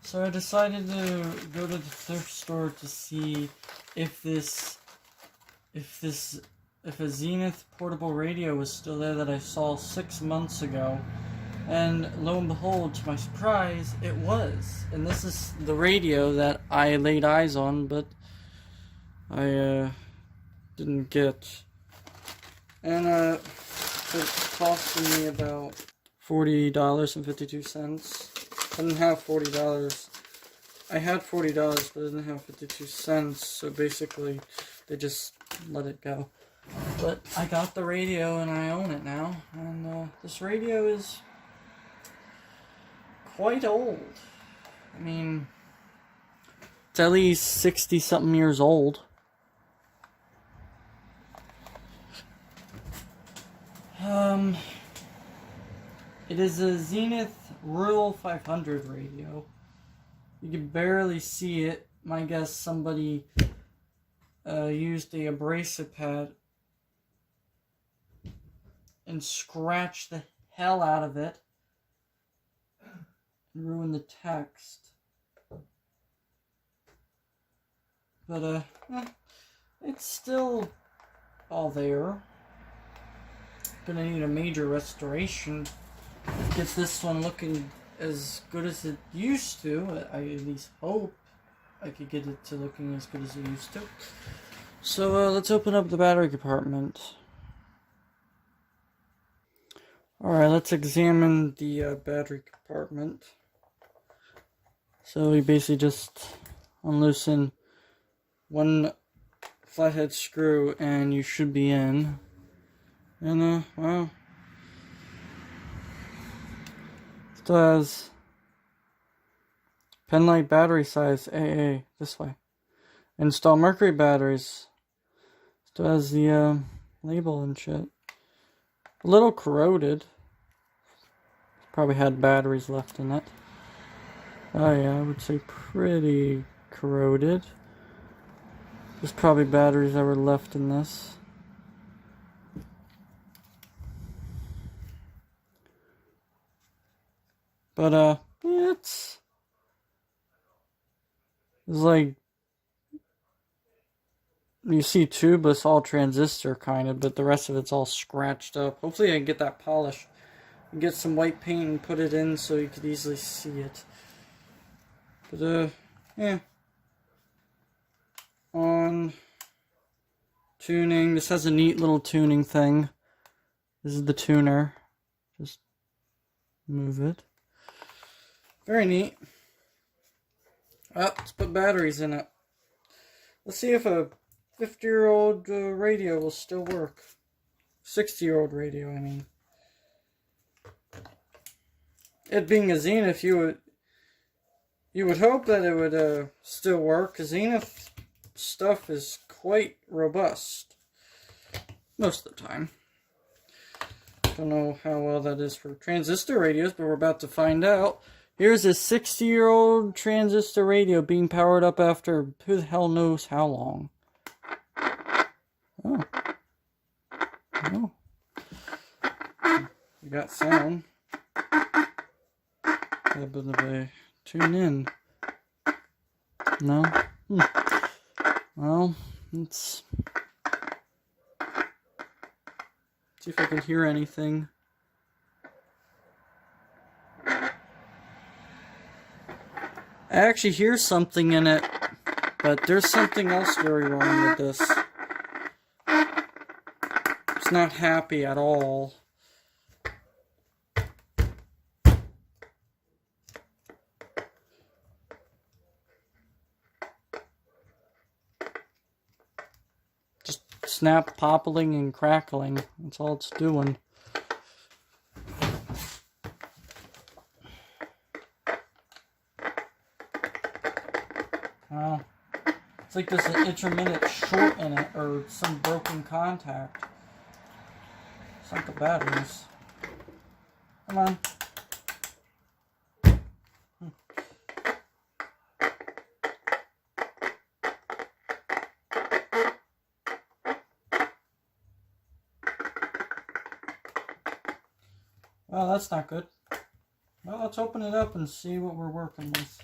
So I decided to go to the thrift store to see if a Zenith portable radio was still there that I saw 6 months ago. And lo and behold, to my surprise, it was. And this is the radio that I laid eyes on, but I didn't get. And it cost me about $40.52. I didn't have $40. I had $40, but I didn't have 52 cents. So basically, they just let it go. But I got the radio and I own it now. And this radio is quite old. I mean, it's at least 60-something years old. It is a Zenith Royal 500 radio. You can barely see it. My guess somebody used the abrasive pad and scratched the hell out of it and ruined the text. But it's still all there. Gonna need a major restoration. Gets this one looking as good as it used to. I at least hope I could get it to looking as good as it used to. So let's open up the battery compartment. Alright, let's examine the battery compartment. So we basically just unloosen one flathead screw and you should be in. And well, still has penlight battery size AA this way. Install mercury batteries. Still has the label and shit. A little corroded. Probably had batteries left in it. Oh yeah, I would say pretty corroded. There's probably batteries that were left in this. But yeah, it's like, you see tubeless, all transistor kind of, but the rest of it's all scratched up. Hopefully I can get that polished and get some white paint and put it in so you could easily see it. But yeah. On tuning, this has a neat little tuning thing. This is the tuner. Just move it. Very neat. Let's put batteries in it. Let's see if a 50-year-old radio will still work. 60-year-old radio, I mean. It being a Zenith, you would hope that it would still work, because Zenith stuff is quite robust. Most of the time. Don't know how well that is for transistor radios, but we're about to find out. Here's a 60-year-old transistor radio being powered up after who the hell knows how long. Oh. Oh. We got sound. A bit of a tune in. No? Well, let's see if I can hear anything. I actually hear something in it, but there's something else very wrong with this. It's not happy at all. Just snap, popping, and crackling. That's all it's doing. It's like there's an intermittent short in it, or some broken contact. It's like the batteries. Come on. Well, that's not good. Well, let's open it up and see what we're working with.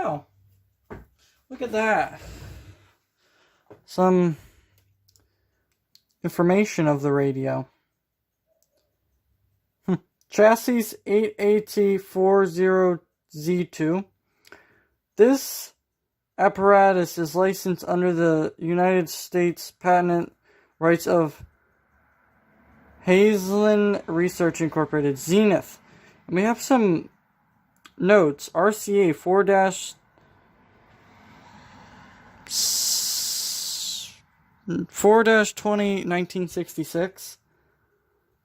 Wow. Look at that. Some information of the radio. Chassis 8AT40Z2. This apparatus is licensed under the United States patent rights of Hazelin Research Incorporated, Zenith. And we have some notes. RCA 4-20 1966.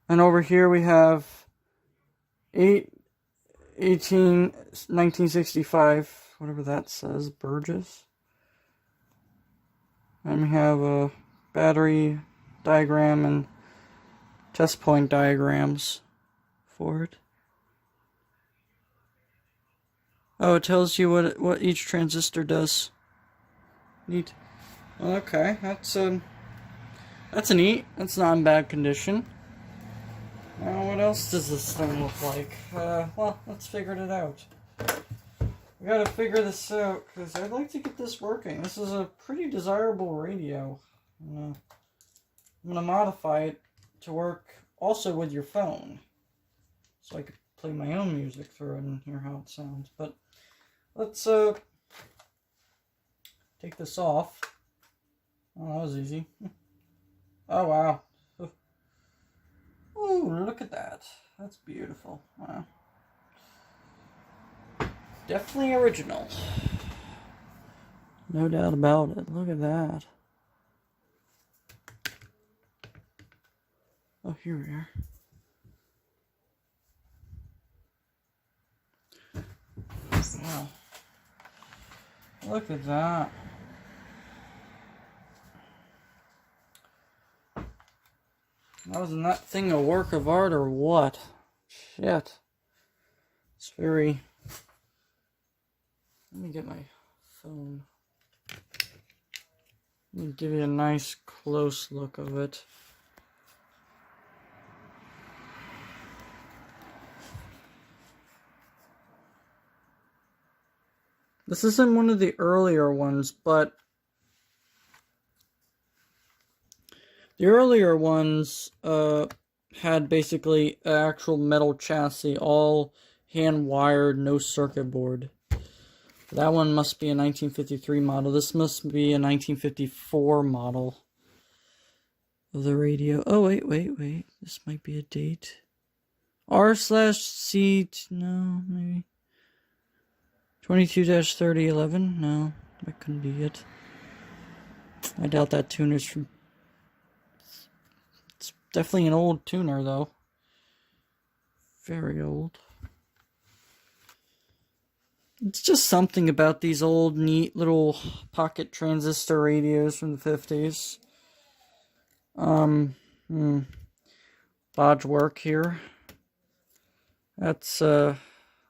And over here we have 8/18/1965, whatever that says, Burgess. And we have a battery diagram and test point diagrams for it. Oh, it tells you what each transistor does. Neat. Okay, that's neat. That's not in bad condition. Now, what else does this thing look like? Well, let's figure it out. We gotta figure this out, because I'd like to get this working. This is a pretty desirable radio. I'm gonna modify it to work also with your phone. So I could play my own music through it and hear how it sounds. But let's take this off. Oh, that was easy. Oh, wow. Ooh, look at that. That's beautiful. Wow. Definitely original. No doubt about it. Look at that. Oh, here we are. Wow. Look at that. Wasn't that thing a work of art or what? Shit. It's very... Let me get my phone. Let me give you a nice close look of it. This isn't one of the earlier ones, but the earlier ones had basically an actual metal chassis, all hand-wired, no circuit board. That one must be a 1953 model. This must be a 1954 model of the radio. Oh, wait. This might be a date. R/C... No, maybe. 22-3011? No, that couldn't be it. I doubt that tuner's from... It's definitely an old tuner, though. Very old. It's just something about these old, neat little pocket transistor radios from the 50s. Bodge work here. That's a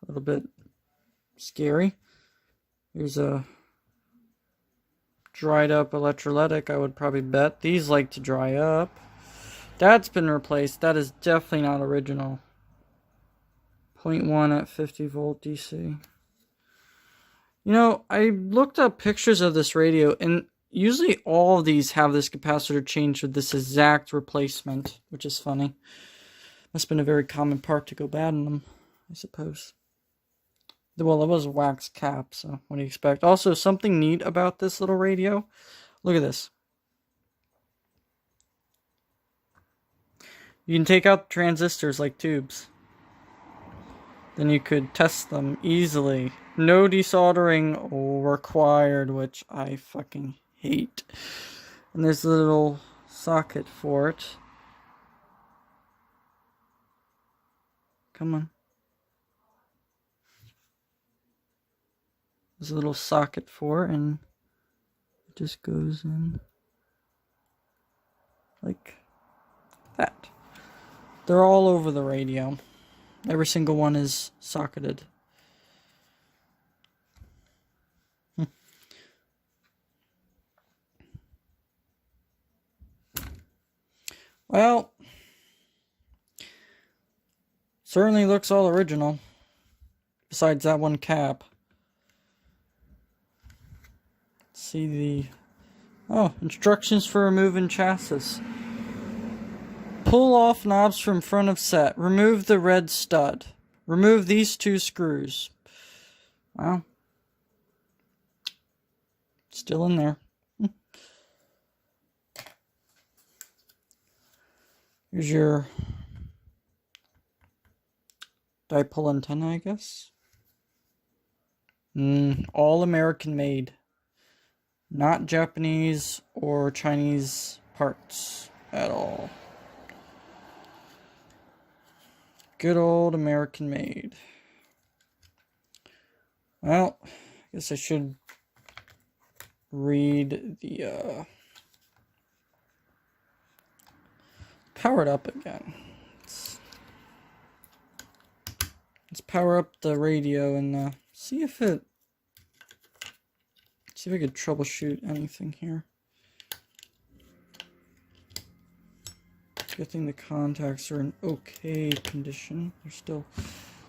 little bit scary. Here's a dried up electrolytic, I would probably bet. These like to dry up. That's been replaced. That is definitely not original. 0.1 at 50 volt DC. You know, I looked up pictures of this radio, and usually all of these have this capacitor changed with this exact replacement, which is funny. Must have been a very common part to go bad in them, I suppose. Well, it was a wax cap, so what do you expect? Also, something neat about this little radio. Look at this. You can take out the transistors like tubes. Then you could test them easily. No desoldering required, which I fucking hate. And there's a little socket for it. Come on. There's a little socket for it, and it just goes in like that. They're all over the radio. Every single one is socketed. Well, certainly looks all original. Besides that one cap. see the... Oh, instructions for removing chassis. Pull off knobs from front of set. Remove the red stud. Remove these 2 screws. Wow. Still in there. Here's your dipole antenna, I guess. All American made. Not Japanese or Chinese parts at all. Good old American made. Well, I guess I should read the power it up again. Let's power up the radio and see if I could troubleshoot anything here. Good thing the contacts are in okay condition. They're still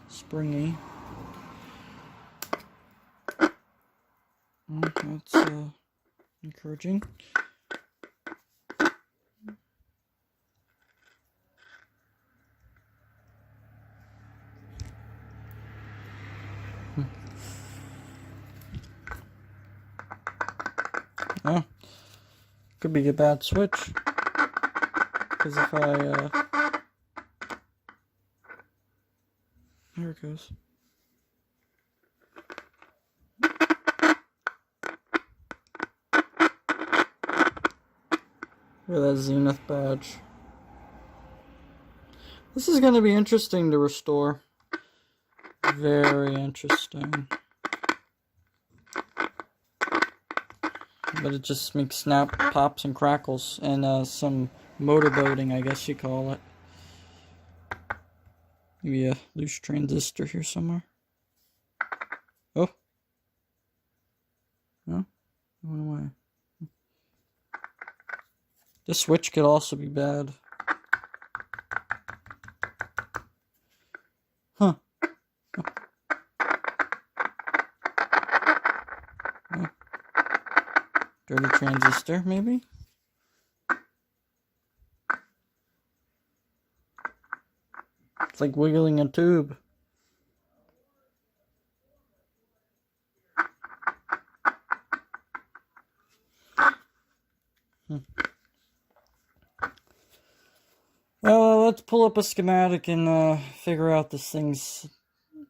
springy. That's encouraging. Oh, could be a bad switch. Because if I, there it goes. Look at that Zenith badge. This is going to be interesting to restore. Very interesting. But it just makes snap, pops, and crackles, and some motorboating, I guess you call it. Maybe a loose transistor here somewhere. Oh. No? It went away. This switch could also be bad. Huh. Oh. Oh. Dirty transistor, maybe? It's like wiggling a tube. Well, let's pull up a schematic and figure out this thing's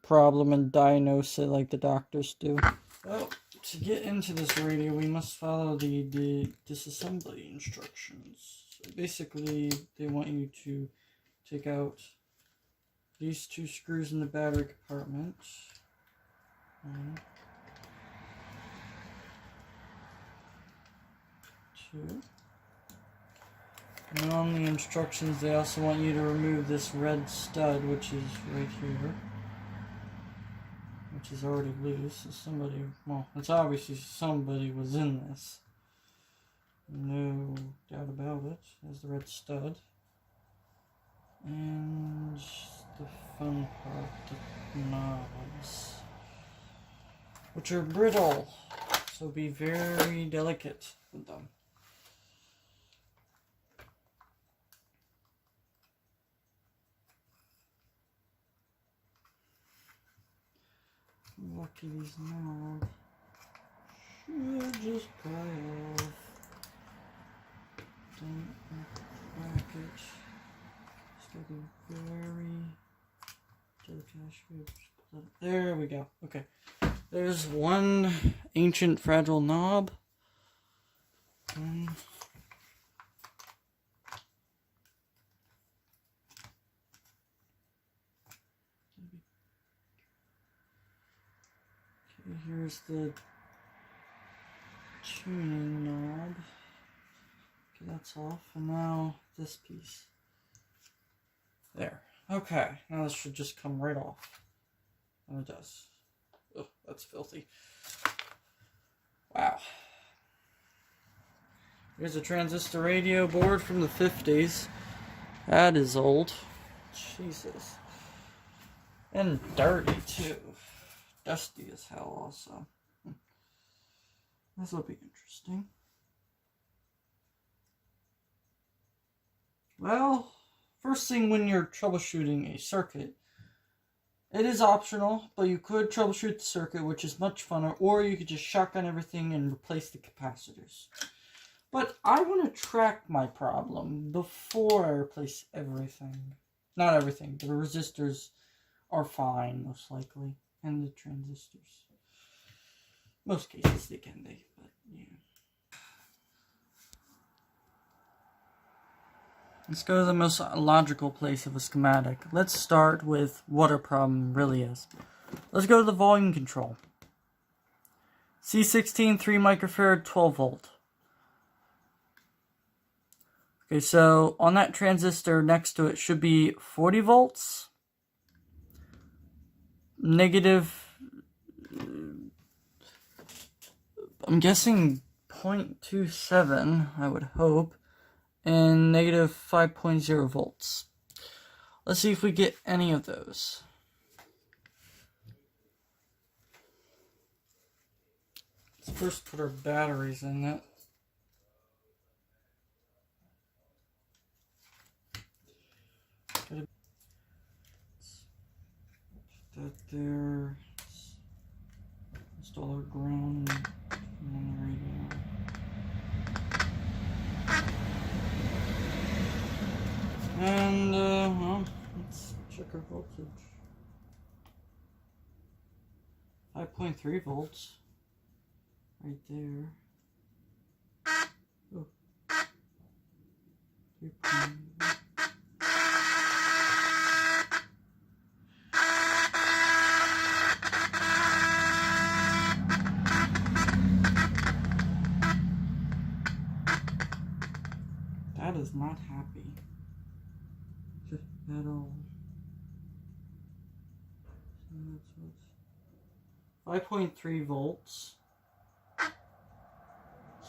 problem and diagnose it like the doctors do. Well, to get into this radio, we must follow the disassembly instructions. So basically, they want you to take out these 2 screws in the battery compartment. Two. And on the instructions, they also want you to remove this red stud, which is right here, which is already loose. So somebody, well, it's obviously somebody was in this. No doubt about it. There's the red stud. And the fun part, the knobs, which are brittle, so be very delicate with them. Lucky these knobs should just pry off. Don't crack it. Just gotta be very delicate. There we go. Okay. There's one ancient fragile knob. Okay, here's the tuning knob. Okay, that's off. And now this piece. There. Okay, now this should just come right off. And it does. Oh, that's filthy. Wow. Here's a transistor radio board from the 50s. That is old. Jesus. And dirty, too. Dusty as hell, also. This will be interesting. Well, first thing when you're troubleshooting a circuit, it is optional, but you could troubleshoot the circuit, which is much funner, or you could just shotgun everything and replace the capacitors. But I want to track my problem before I replace everything. Not everything, the resistors are fine, most likely, and the transistors. Most cases they can be, but yeah. Let's go to the most logical place of a schematic. Let's start with what our problem really is. Let's go to the volume control. C16, 3 microfarad, 12 volt. Okay, so on that transistor next to it should be 40 volts. Negative, I'm guessing 0.27, I would hope. And negative 5.0 volts. Let's see if we get any of those. Let's first put our batteries in it. Put that there. Install our ground and then the radio. And, well, let's check our voltage. 5.3 volts. Right there. Oh. 3. That is not happy. At all. So that's 5.3 volts.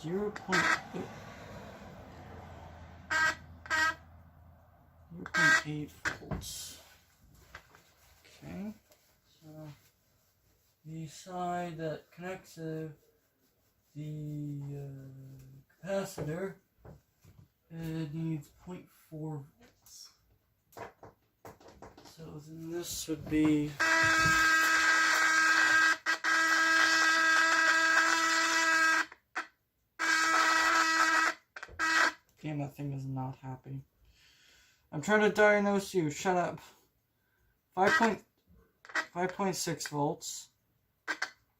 0.8 volts. Okay, so the side that connects the capacitor needs 0.4 volts. So then this would be damn, that thing is not happy. I'm trying to diagnose you. Shut up. 5.6 volts.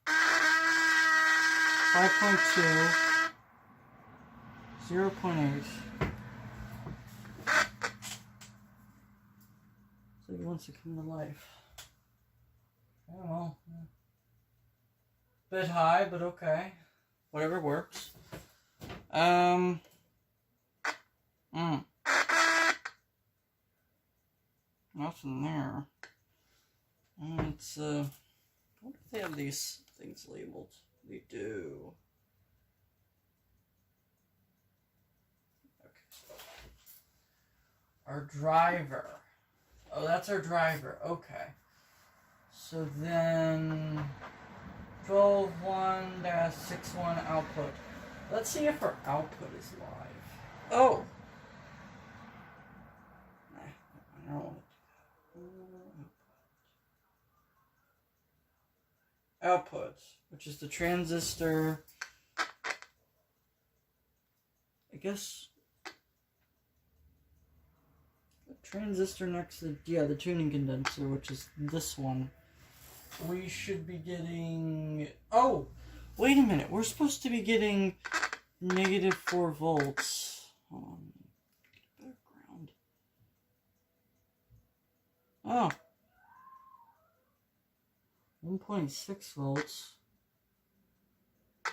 5.2. 0.8. So he wants to come to life. I don't know. Bit high, but okay. Whatever works. Nothing there. It's, I wonder if they have these things labeled. They do. Okay. Our driver. Oh, that's our driver. Okay. So then 12.1-61 output. Let's see if our output is live. Oh! I don't want to do that. Output, which is the transistor. I guess the transistor next to the tuning condenser, which is this one. We should be getting... Oh! Wait a minute. We're supposed to be getting negative 4 volts. Hold on. Background. Oh. 1.6 volts.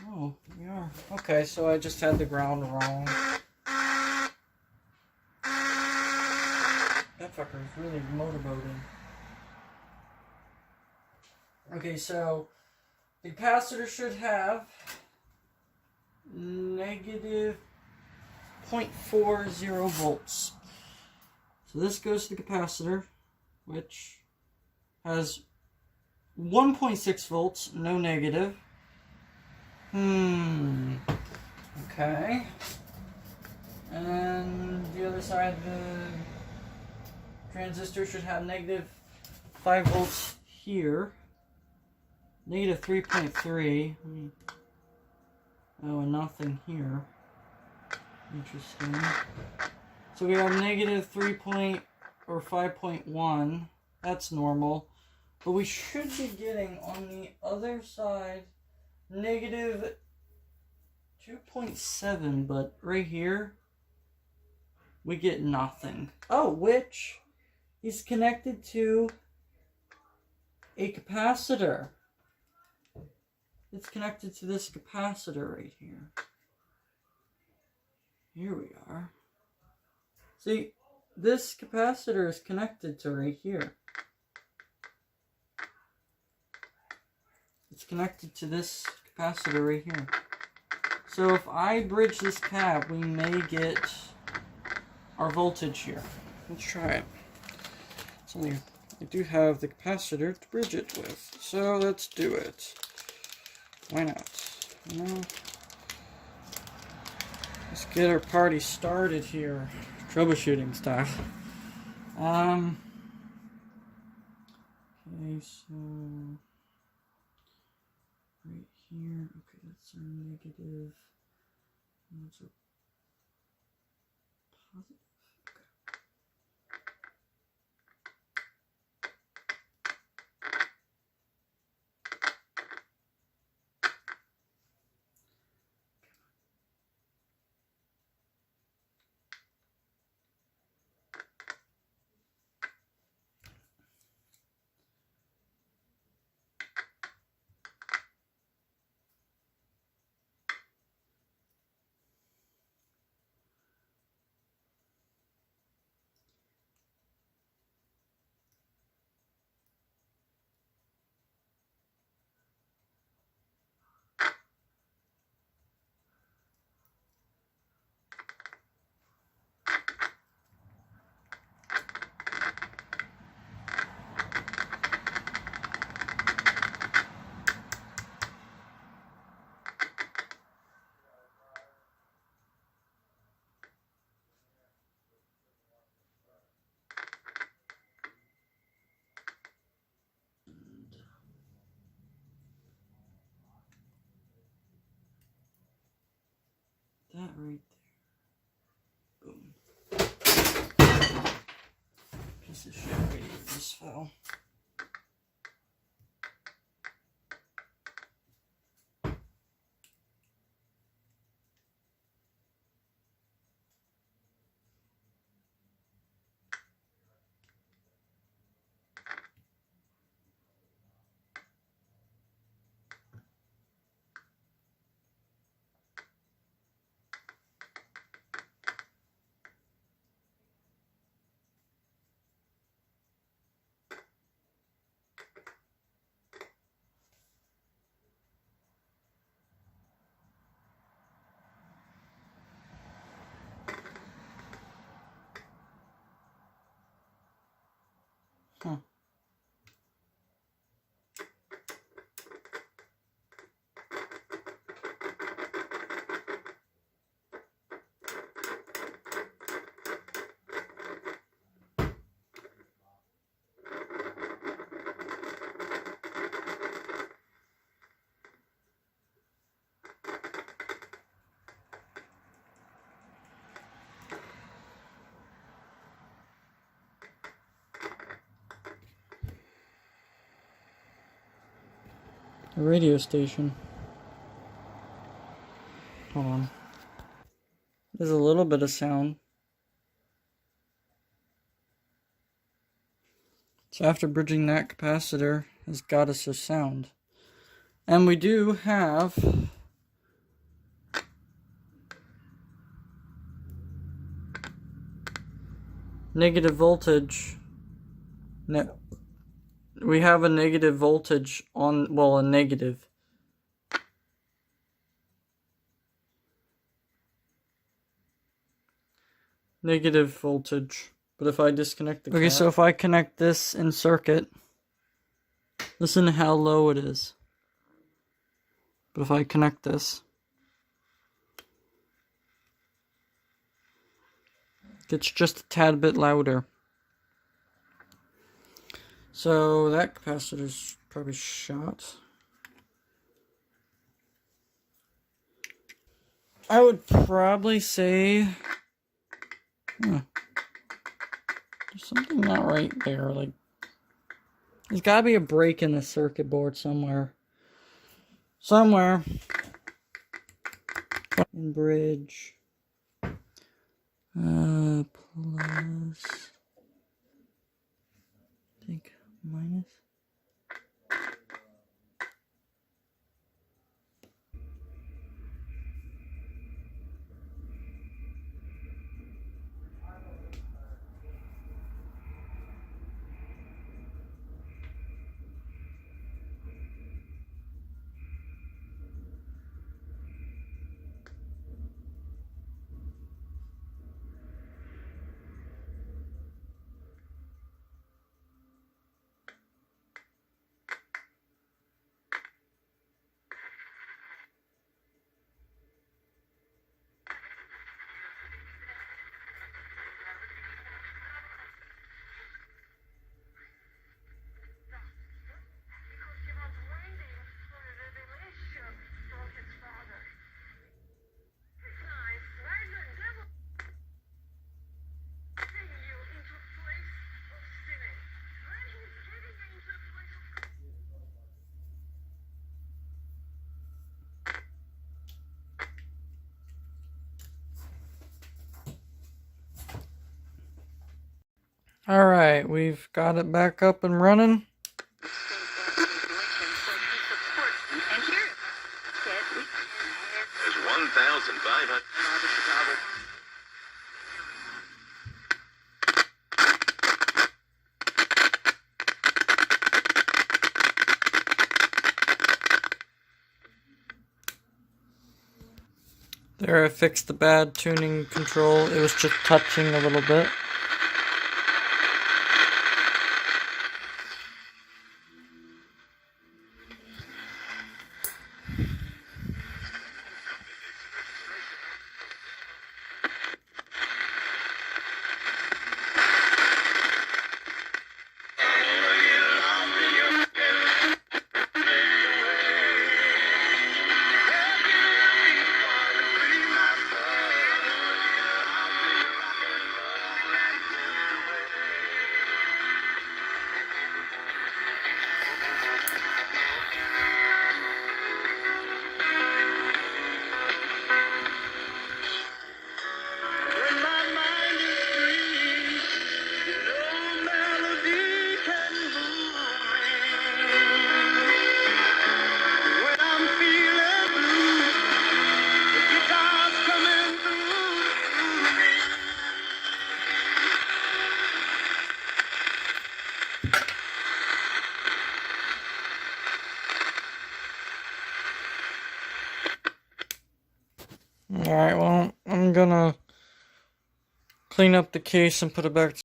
Oh, we are. Okay, so I just had the ground wrong. That fucker is really motorboating. Okay, so the capacitor should have negative 0.40 volts. So this goes to the capacitor, which has 1.6 volts, no negative. Okay. And the other side, the transistor should have negative 5 volts here. Negative 3.3. Oh, and nothing here. Interesting. So we have negative 5.1. That's normal. But we should be getting on the other side negative 2.7. But right here, we get nothing. Oh, which is connected to a capacitor. It's connected to this capacitor right here. Here we are. See, this capacitor is connected to right here. It's connected to this capacitor right here. So if I bridge this cap, we may get our voltage here. Let's try it. I do have the capacitor to bridge it with. So let's do it. Why not? Let's get our party started here. Troubleshooting style. Okay, so right here, okay, that's our negative. That's our positive. That right there. Boom. Piece of shit right here just fell. Huh. A radio station. Hold on. There's a little bit of sound. So after bridging that capacitor has got us a sound. And we do have negative voltage. No. We have a negative voltage on, well, a negative. Negative voltage. But if I disconnect the cap. Okay, so if I connect this in circuit, listen to how low it is. But if I connect this, it gets just a tad bit louder. So that capacitor's probably shot. I would probably say there's something not right there. Like, there's gotta be a break in the circuit board somewhere. Somewhere. In bridge. Plus. I think minus. Alright, we've got it back up and running. There's 1,500. There, I fixed the bad tuning control. It was just touching a little bit. Alright, well, I'm gonna clean up the case and put it back